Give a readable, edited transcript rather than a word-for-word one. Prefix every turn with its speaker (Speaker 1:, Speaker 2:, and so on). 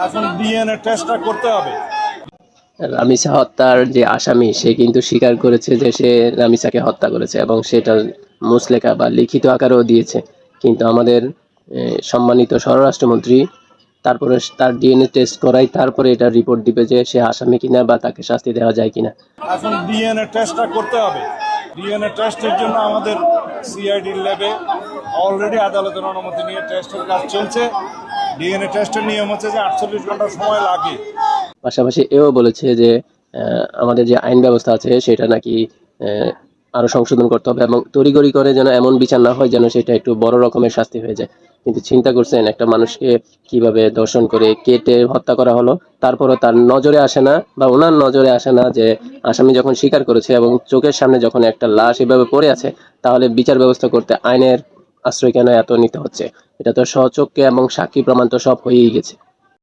Speaker 1: এখন ডিএনএ টেস্টটা করতে হবে।
Speaker 2: রামিসা হত্যার যে আসামি সে কিন্তু স্বীকার করেছে যে সে রামিসাকে হত্যা করেছে এবং সেটা মুচলেখা বা লিখিত আকারেও দিয়েছে। কিন্তু আমাদের সম্মানিত স্বরাষ্ট্রমন্ত্রী তারপরে তার ডিএনএ টেস্ট করাই তারপরে এটা রিপোর্ট দিবে যে সে আসামি কিনা বা তাকে শাস্তি দেওয়া যায় কিনা।
Speaker 1: এখন ডিএনএ টেস্টটা করতে হবে। ডিএনএ টেস্টের জন্য আমাদের সিআইডি ল্যাবে অলরেডি আদালতের অনুমতি নিয়ে টেস্টের কাজ চলছে। ডিএনএ টেস্টের নিয়ম হচ্ছে যে 48 ঘন্টা সময় লাগে।
Speaker 2: পাশাপাশি এও বলেছে যে আমাদের যে আইন ব্যবস্থা আছে সেটা নাকি আরো সংশোধন করতে হবে এবং তড়িঘড়ি করে যেন এমন বিচার না হয় যেন সেটা একটু বড় রকমের শাস্তি হয়ে যায়। কিন্তু চিন্তা করছেন একটা মানুষকে কিভাবে ধর্ষণ করে কেটে হত্যা করা হলো, তারপরও তার নজরে আসে না বা ওনার নজরে আসে না যে আসামি যখন স্বীকার করেছে এবং চোখের সামনে যখন একটা লাশ এভাবে পড়ে আছে, তাহলে বিচার ব্যবস্থা করতে আইনের আশ্রয় কেন এত নিতে হচ্ছে? এটা তো স্বচক্ষে এবং সাক্ষী প্রমাণ তো সব হয়েই গেছে।